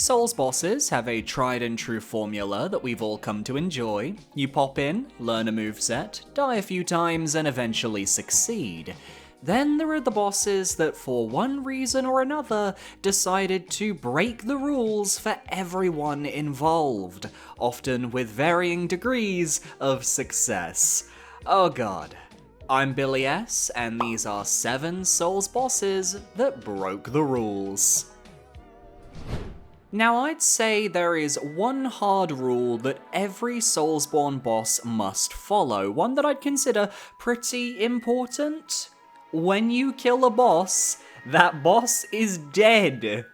Souls bosses have a tried and true formula that we've all come to enjoy. You pop in, learn a moveset, die a few times, and eventually succeed. Then there are the bosses that for one reason or another decided to break the rules for everyone involved, often with varying degrees of success. Oh god. I'm Billy S, and these are 7 Souls bosses that broke the rules. Now I'd say there is one hard rule that every Soulsborne boss must follow, one that I'd consider pretty important. When you kill a boss, that boss is dead.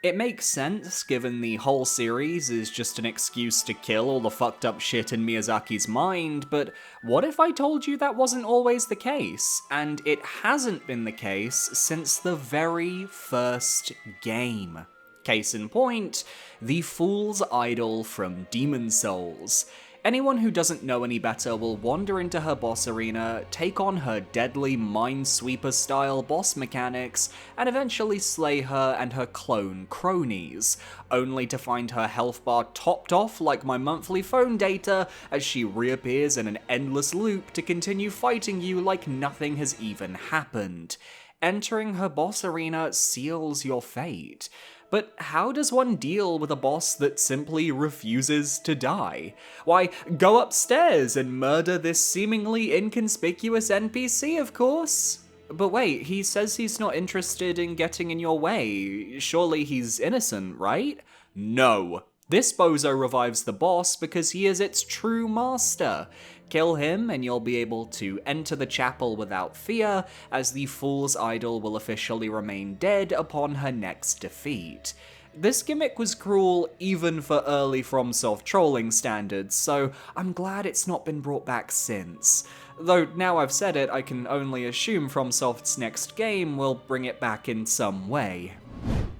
It makes sense, given the whole series is just an excuse to kill all the fucked up shit in Miyazaki's mind, but what if I told you that wasn't always the case? And it hasn't been the case since the very first game. Case in point, the Fool's Idol from Demon Souls. Anyone who doesn't know any better will wander into her boss arena, take on her deadly Minesweeper-style boss mechanics, and eventually slay her and her clone cronies, only to find her health bar topped off like my monthly phone data as she reappears in an endless loop to continue fighting you like nothing has even happened. Entering her boss arena seals your fate. But how does one deal with a boss that simply refuses to die? Why, go upstairs and murder this seemingly inconspicuous NPC, of course. But wait, he says he's not interested in getting in your way. Surely he's innocent, right? No. This bozo revives the boss because he is its true master. Kill him and you'll be able to enter the chapel without fear, as the Fool's Idol will officially remain dead upon her next defeat. This gimmick was cruel even for early FromSoft trolling standards, so I'm glad it's not been brought back since. Though now I've said it, I can only assume FromSoft's next game will bring it back in some way.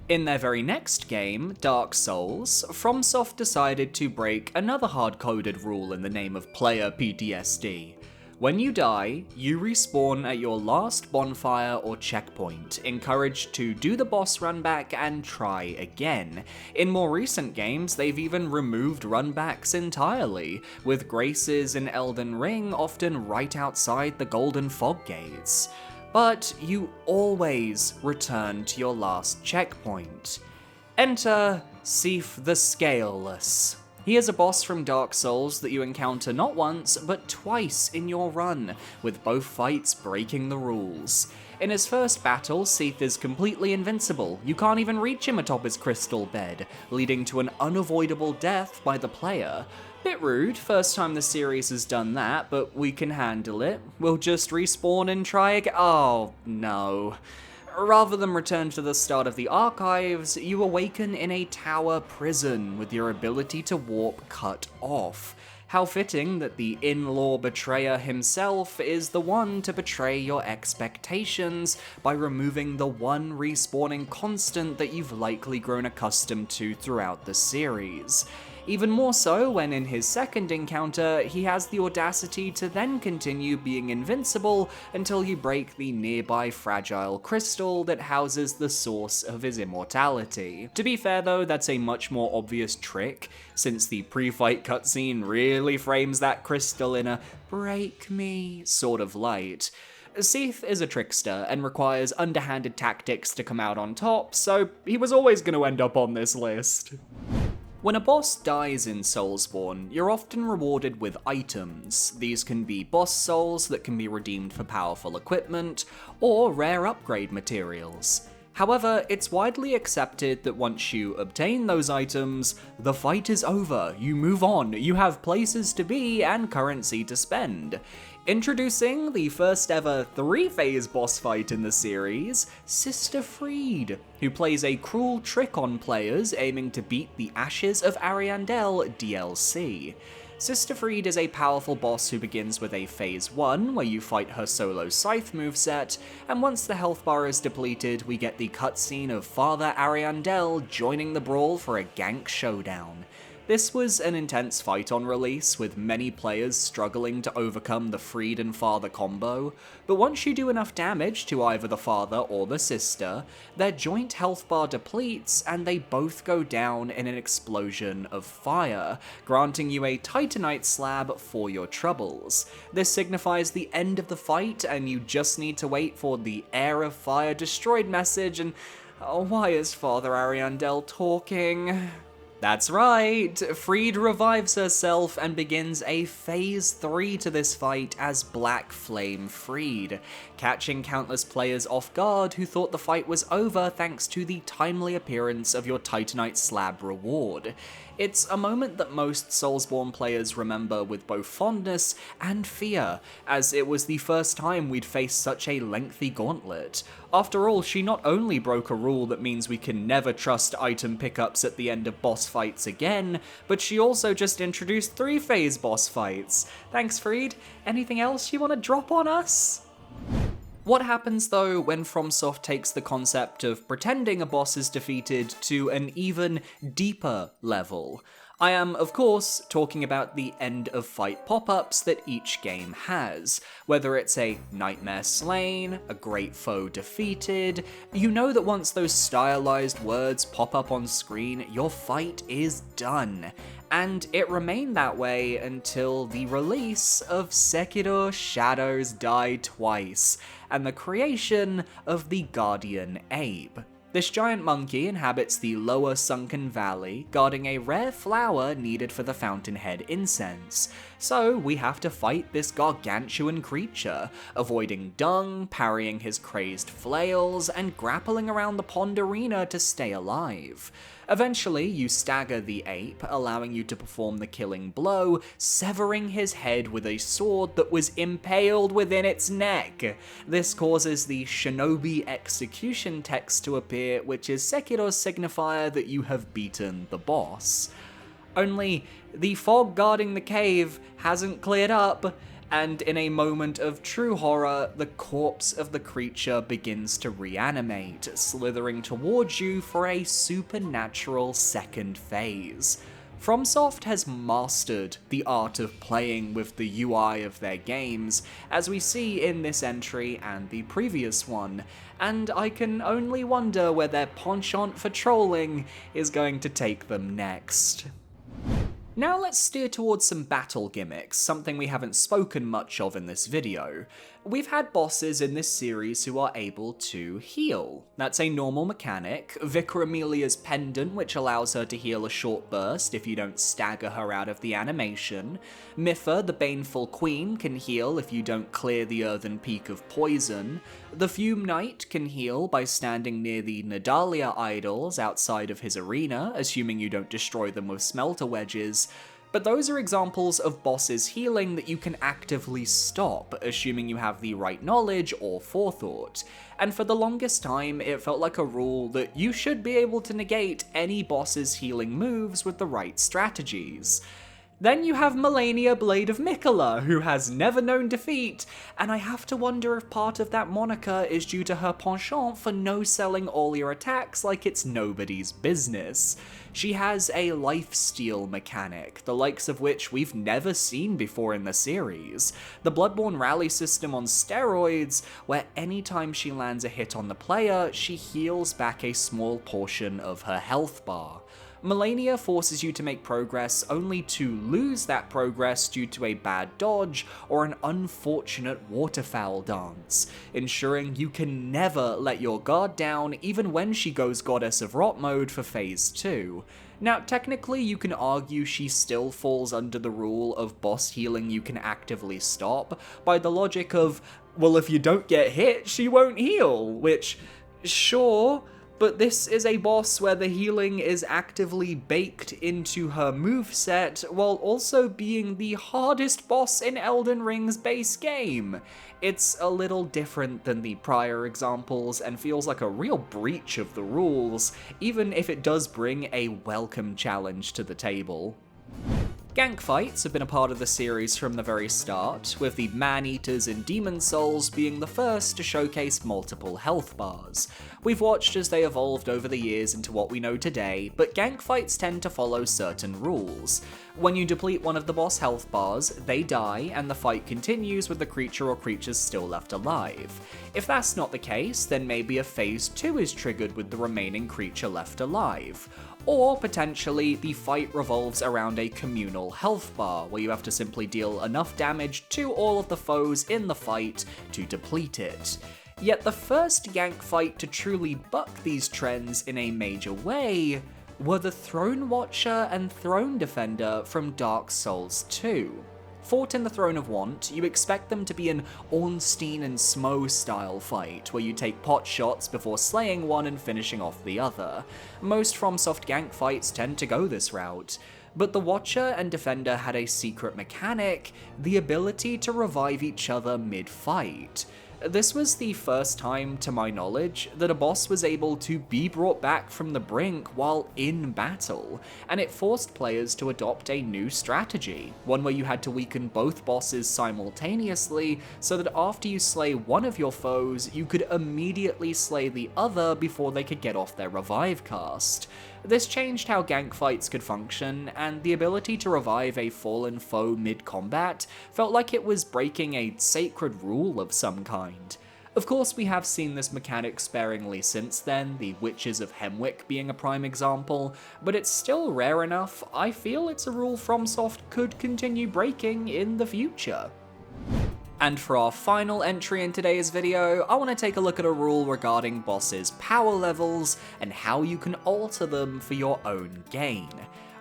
In their very next game, Dark Souls, FromSoft decided to break another hard-coded rule in the name of player PTSD. When you die, you respawn at your last bonfire or checkpoint, encouraged to do the boss run back and try again. In more recent games, they've even removed runbacks entirely, with Graces in Elden Ring often right outside the Golden Fog Gates. But you always return to your last checkpoint. Enter Seath the Scaleless. He is a boss from Dark Souls that you encounter not once, but twice in your run, with both fights breaking the rules. In his first battle, Seath is completely invincible. You can't even reach him atop his crystal bed, leading to an unavoidable death by the player. Bit rude, first time the series has done that, but we can handle it. We'll just respawn and try again. Oh, no. Rather than return to the start of the archives, you awaken in a tower prison with your ability to warp cut off. How fitting that the in-law betrayer himself is the one to betray your expectations by removing the one respawning constant that you've likely grown accustomed to throughout the series. Even more so when in his second encounter, he has the audacity to then continue being invincible until you break the nearby fragile crystal that houses the source of his immortality. To be fair though, that's a much more obvious trick, since the pre-fight cutscene really frames that crystal in a break me sort of light. Seath is a trickster and requires underhanded tactics to come out on top, so he was always going to end up on this list. When a boss dies in Soulsborne, you're often rewarded with items. These can be boss souls that can be redeemed for powerful equipment, or rare upgrade materials. However, it's widely accepted that once you obtain those items, the fight is over, you move on, you have places to be and currency to spend. Introducing the first ever 3-phase boss fight in the series, Sister Friede, who plays a cruel trick on players aiming to beat the Ashes of Ariandel DLC. Sister Friede is a powerful boss who begins with a Phase 1, where you fight her solo Scythe moveset, and once the health bar is depleted, we get the cutscene of Father Ariandel joining the brawl for a gank showdown. This was an intense fight on release, with many players struggling to overcome the Friede and father combo, but once you do enough damage to either the father or the sister, their joint health bar depletes and they both go down in an explosion of fire, granting you a Titanite slab for your troubles. This signifies the end of the fight, and you just need to wait for the Heir of Fire destroyed message, and why is Father Ariandel talking? That's right, Friede revives herself and begins a Phase 3 to this fight as Black Flame Friede, catching countless players off guard who thought the fight was over thanks to the timely appearance of your Titanite slab reward. It's a moment that most Soulsborne players remember with both fondness and fear, as it was the first time we'd faced such a lengthy gauntlet. After all, she not only broke a rule that means we can never trust item pickups at the end of boss fights again, but she also just introduced 3-phase boss fights. Thanks, Friede. Anything else you want to drop on us? What happens though when FromSoft takes the concept of pretending a boss is defeated to an even deeper level? I am, of course, talking about the end of fight pop-ups that each game has. Whether it's a nightmare slain, a great foe defeated, you know that once those stylized words pop up on screen, your fight is done. And it remained that way until the release of Sekiro Shadows Die Twice, and the creation of the Guardian Abe. This giant monkey inhabits the lower sunken valley, guarding a rare flower needed for the fountainhead incense. So we have to fight this gargantuan creature, avoiding dung, parrying his crazed flails, and grappling around the pond arena to stay alive. Eventually, you stagger the ape, allowing you to perform the killing blow, severing his head with a sword that was impaled within its neck. This causes the Shinobi execution text to appear, which is Sekiro's signifier that you have beaten the boss. Only, the fog guarding the cave hasn't cleared up, and in a moment of true horror, the corpse of the creature begins to reanimate, slithering towards you for a supernatural second phase. FromSoft has mastered the art of playing with the UI of their games, as we see in this entry and the previous one, and I can only wonder where their penchant for trolling is going to take them next. Now let's steer towards some battle gimmicks, something we haven't spoken much of in this video. We've had bosses in this series who are able to heal. That's a normal mechanic. Vicar Amelia's pendant, which allows her to heal a short burst if you don't stagger her out of the animation. Miffa, the Baneful Queen, can heal if you don't clear the earthen peak of poison. The Fume Knight can heal by standing near the Nadalia idols outside of his arena, assuming you don't destroy them with smelter wedges. But those are examples of bosses healing that you can actively stop, assuming you have the right knowledge or forethought. And for the longest time, it felt like a rule that you should be able to negate any boss's healing moves with the right strategies. Then you have Malenia Blade of Miquella, who has never known defeat, and I have to wonder if part of that moniker is due to her penchant for no-selling all your attacks like it's nobody's business. She has a lifesteal mechanic, the likes of which we've never seen before in the series. The Bloodborne rally system on steroids, where anytime she lands a hit on the player, she heals back a small portion of her health bar. Malenia forces you to make progress only to lose that progress due to a bad dodge or an unfortunate waterfowl dance, ensuring you can never let your guard down even when she goes Goddess of Rot mode for Phase 2. Now, technically, you can argue she still falls under the rule of boss healing you can actively stop, by the logic of, well, if you don't get hit, she won't heal, which, sure, but this is a boss where the healing is actively baked into her moveset, while also being the hardest boss in Elden Ring's base game. It's a little different than the prior examples, and feels like a real breach of the rules, even if it does bring a welcome challenge to the table. Gank fights have been a part of the series from the very start, with the Man-Eaters and Demon Souls being the first to showcase multiple health bars. We've watched as they evolved over the years into what we know today, but gank fights tend to follow certain rules. When you deplete one of the boss health bars, they die, and the fight continues with the creature or creatures still left alive. If that's not the case, then maybe a phase 2 is triggered with the remaining creature left alive. Or, potentially, the fight revolves around a communal health bar, where you have to simply deal enough damage to all of the foes in the fight to deplete it. Yet the first gank fight to truly buck these trends in a major way were the Throne Watcher and Throne Defender from Dark Souls 2. Fought in the Throne of Want, you expect them to be an Ornstein and Smo style fight, where you take pot shots before slaying one and finishing off the other. Most FromSoft gank fights tend to go this route. But the Watcher and Defender had a secret mechanic, the ability to revive each other mid-fight. This was the first time, to my knowledge, that a boss was able to be brought back from the brink while in battle, and it forced players to adopt a new strategy, one where you had to weaken both bosses simultaneously, so that after you slay one of your foes, you could immediately slay the other before they could get off their revive cast. This changed how gank fights could function, and the ability to revive a fallen foe mid-combat felt like it was breaking a sacred rule of some kind. Of course, we have seen this mechanic sparingly since then, the Witches of Hemwick being a prime example, but it's still rare enough. I feel it's a rule FromSoft could continue breaking in the future. And for our final entry in today's video, I want to take a look at a rule regarding bosses' power levels and how you can alter them for your own gain.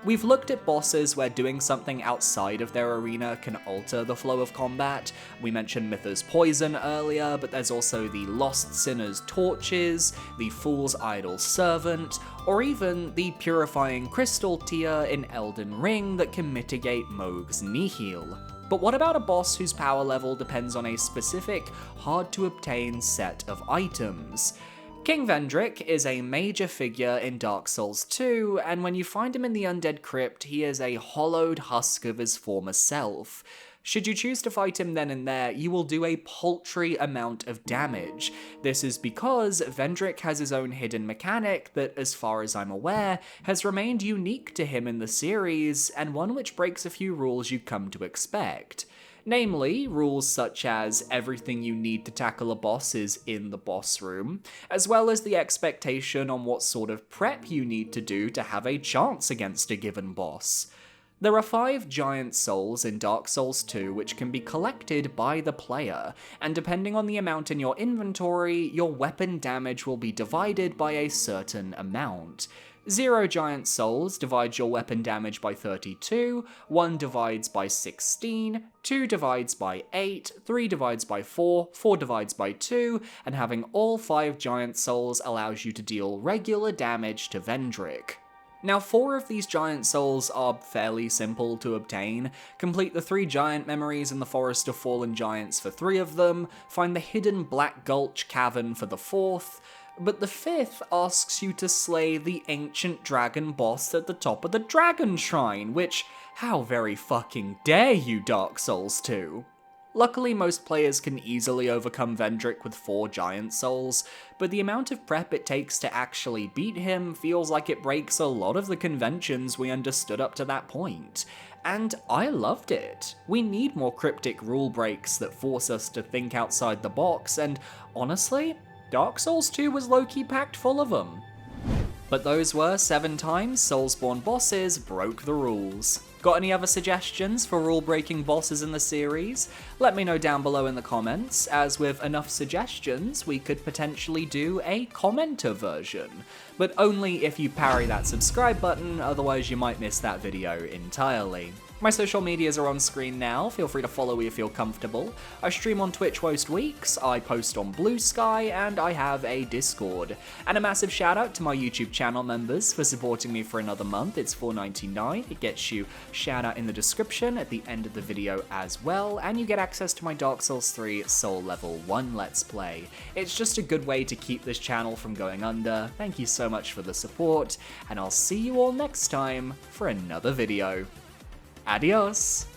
We've looked at bosses where doing something outside of their arena can alter the flow of combat. We mentioned Mither's Poison earlier, but there's also the Lost Sinner's Torches, the Fool's Idle Servant, or even the Purifying Crystal tier in Elden Ring that can mitigate Mohg's Nihil. But what about a boss whose power level depends on a specific, hard-to-obtain set of items? King Vendrick is a major figure in Dark Souls 2, and when you find him in the Undead Crypt, he is a hollowed husk of his former self. Should you choose to fight him then and there, you will do a paltry amount of damage. This is because Vendrick has his own hidden mechanic that, as far as I'm aware, has remained unique to him in the series, and one which breaks a few rules you'd come to expect. Namely, rules such as everything you need to tackle a boss is in the boss room, as well as the expectation on what sort of prep you need to do to have a chance against a given boss. There are 5 giant souls in Dark Souls 2 which can be collected by the player, and depending on the amount in your inventory, your weapon damage will be divided by a certain amount. 0 giant souls divides your weapon damage by 32, 1 divides by 16, 2 divides by 8, 3 divides by 4, 4 divides by 2, and having all 5 giant souls allows you to deal regular damage to Vendrick. Now, 4 of these giant souls are fairly simple to obtain. Complete the 3 giant memories in the Forest of Fallen Giants for 3 of them, find the hidden Black Gulch Cavern for the 4th, but the 5th asks you to slay the ancient dragon boss at the top of the Dragon Shrine, which, how very fucking dare you, Dark Souls 2? Luckily, most players can easily overcome Vendrick with 4 giant souls, but the amount of prep it takes to actually beat him feels like it breaks a lot of the conventions we understood up to that point. And I loved it. We need more cryptic rule breaks that force us to think outside the box, and honestly, Dark Souls 2 was low-key packed full of them. But those were 7 times Soulsborne bosses broke the rules. Got any other suggestions for rule-breaking bosses in the series? Let me know down below in the comments, as with enough suggestions, we could potentially do a commenter version. But only if you parry that subscribe button, otherwise you might miss that video entirely. My social medias are on screen now, feel free to follow me if you're comfortable. I stream on Twitch most weeks, I post on Blue Sky, and I have a Discord. And a massive shout out to my YouTube channel members for supporting me for another month. It's $4.99, it gets you shout out in the description at the end of the video as well, and you get access to my Dark Souls 3 Soul Level 1 Let's Play. It's just a good way to keep this channel from going under. Thank you so much for the support, and I'll see you all next time for another video. Adios.